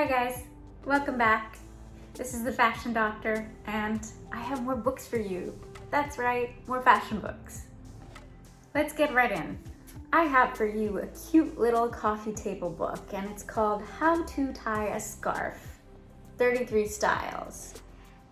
guys, welcome back. This is the Fashion Doctor and I have more books for you. That's right, more fashion books. Let's get right in. I have for you a cute little coffee table book and it's called How to Tie a Scarf, 33 Styles.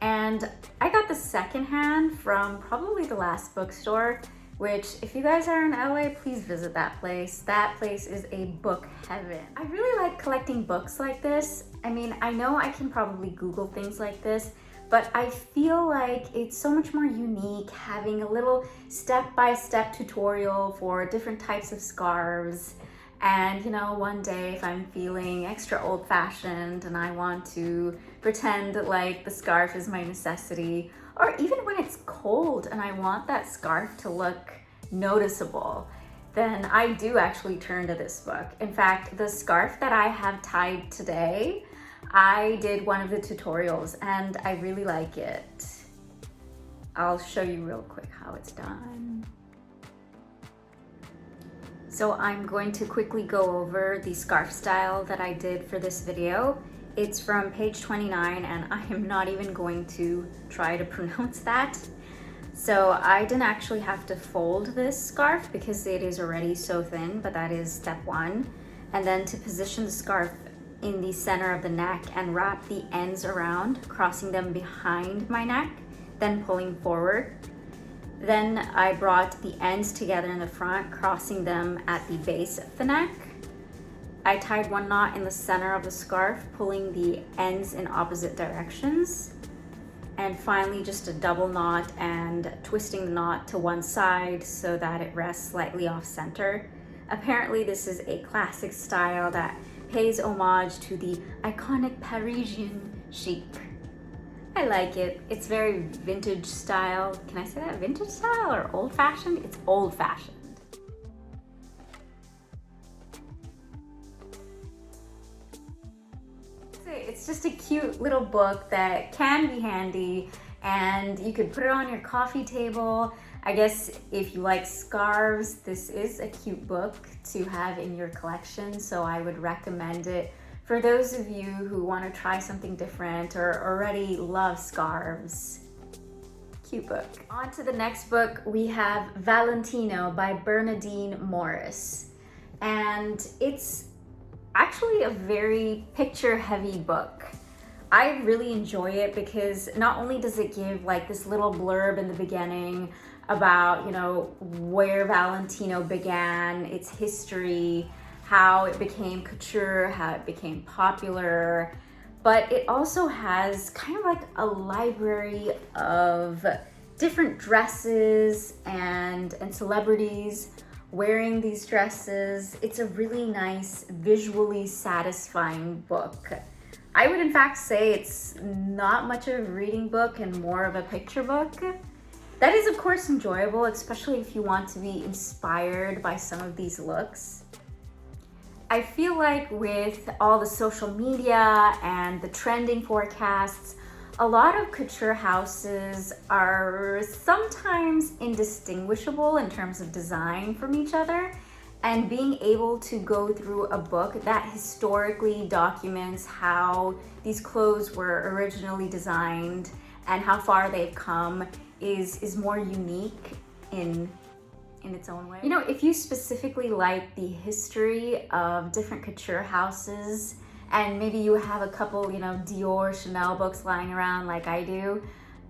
And I got the secondhand from probably the last bookstore, which if you guys are in LA, please visit that place. That place is a book heaven. I really like collecting books like this. I mean, I know I can probably Google things like this, but I feel like it's so much more unique having a little step-by-step tutorial for different types of scarves. And you know, one day if I'm feeling extra old-fashioned and I want to pretend like the scarf is my necessity, or even when it's cold and I want that scarf to look noticeable, then I do actually turn to this book. In fact, the scarf that I have tied today, I did one of the tutorials and I really like it. I'll show you real quick how it's done. So I'm going to quickly go over the scarf style that I did for this video. It's from page 29 and I am not even going to try to pronounce that. So I didn't actually have to fold this scarf because it is already so thin, but that is step one. And then to position the scarf in the center of the neck and wrap the ends around, crossing them behind my neck, then pulling forward. Then I brought the ends together in the front, crossing them at the base of the neck. I tied one knot in the center of the scarf, pulling the ends in opposite directions. And finally, just a double knot and twisting the knot to one side so that it rests slightly off center. Apparently, this is a classic style that pays homage to the iconic Parisian chic. I like it. It's very vintage style. Can I say that? Vintage style or old-fashioned? It's old-fashioned. It's just a cute little book that can be handy and you could put it on your coffee table. I guess if you like scarves, this is a cute book to have in your collection, so I would recommend it for those of you who want to try something different or already love scarves. Cute book. On to the next book, we have Valentino by Bernadine Morris. And it's actually a very picture-heavy book. I really enjoy it because not only does it give like this little blurb in the beginning about, you know, where Valentino began, its history, how it became couture, how it became popular, but it also has kind of like a library of different dresses and celebrities wearing these dresses. It's a really nice, visually satisfying book. I would in fact say it's not much of a reading book and more of a picture book. That is of course enjoyable, especially if you want to be inspired by some of these looks. I feel like with all the social media and the trending forecasts, a lot of couture houses are sometimes indistinguishable in terms of design from each other, and being able to go through a book that historically documents how these clothes were originally designed and how far they've come is more unique in its own way. You know, if you specifically like the history of different couture houses, and maybe you have a couple, you know, Dior, Chanel books lying around like I do,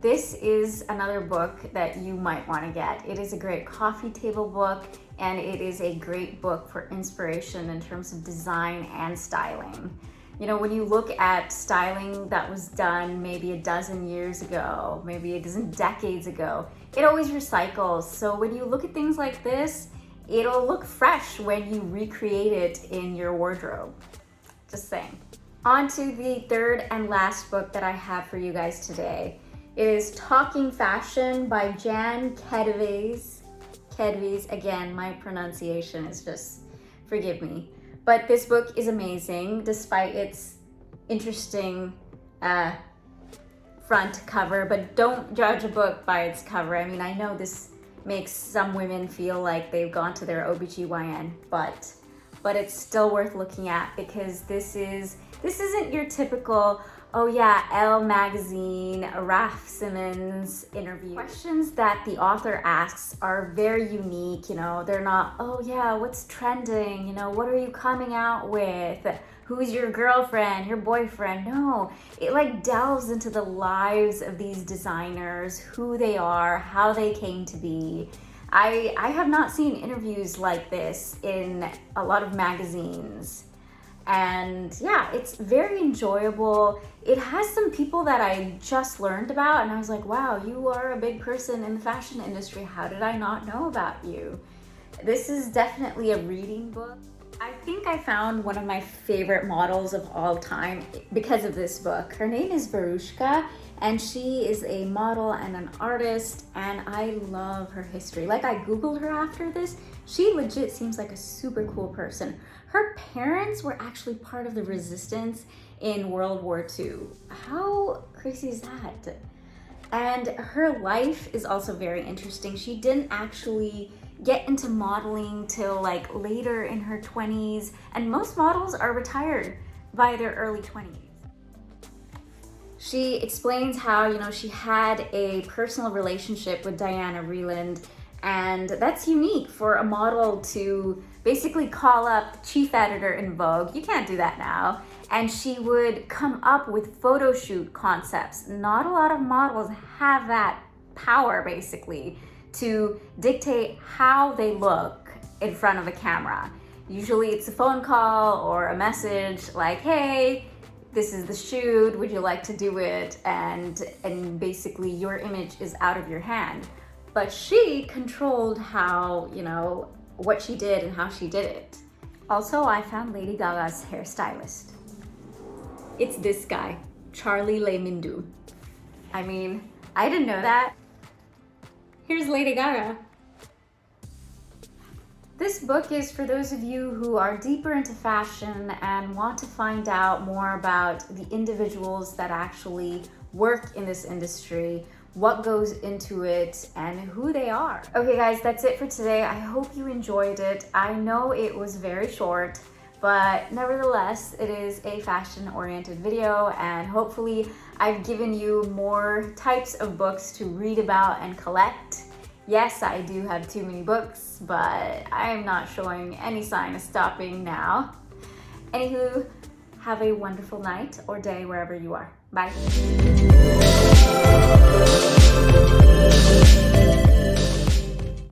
this is another book that you might want to get. It is a great coffee table book, and it is a great book for inspiration in terms of design and styling. You know, when you look at styling that was done maybe a dozen years ago, maybe a dozen decades ago, it always recycles. So when you look at things like this, it'll look fresh when you recreate it in your wardrobe. Just saying. On to the third and last book that I have for you guys today. It is Talking Fashion by Ketovaze. Ketovaze, again, my pronunciation is just, forgive me. But this book is amazing, despite its interesting front cover, but don't judge a book by its cover. I mean, I know this makes some women feel like they've gone to their OBGYN, but it's still worth looking at because this is This isn't your typical, oh yeah, Elle magazine, Raf Simons interview. Questions that the author asks are very unique, they're not, oh yeah, what's trending, what are you coming out with? Who's your girlfriend, your boyfriend? No, it like delves into the lives of these designers, who they are, how they came to be. I have not seen interviews like this in a lot of magazines. And yeah, it's very enjoyable. It has some people that I just learned about, and I was like, wow, you are a big person in the fashion industry. How did I not know about you? This is definitely a reading book. I think I found one of my favorite models of all time because of this book. Her name is Verushka, and she is a model and an artist, and I love her history. Like, I Googled her after this. She legit seems like a super cool person. Her parents were actually part of the resistance in World War II. How crazy is that? And her life is also very interesting. She didn't actually get into modeling till like later in her 20s, and most models are retired by their early 20s. She explains how, she had a personal relationship with Diana Vreeland, and that's unique for a model to basically call up chief editor in Vogue. You can't do that now. And she would come up with photo shoot concepts. Not a lot of models have that power, basically, to dictate how they look in front of a camera. Usually it's a phone call or a message like, hey, this is the shoot, would you like to do it? And basically your image is out of your hand. But she controlled how, what she did and how she did it. Also, I found Lady Gaga's hairstylist. It's this guy, Charlie Lemindu. I mean, I didn't know that. Here's Lady Gaga. This book is for those of you who are deeper into fashion and want to find out more about the individuals that actually work in this industry, what goes into it, and who they are. Okay guys, that's it for today. I hope you enjoyed it. I know it was very short, but nevertheless, it is a fashion-oriented video, and hopefully I've given you more types of books to read about and collect. Yes, I do have too many books, but I am not showing any sign of stopping now. Anywho, have a wonderful night or day wherever you are. Bye.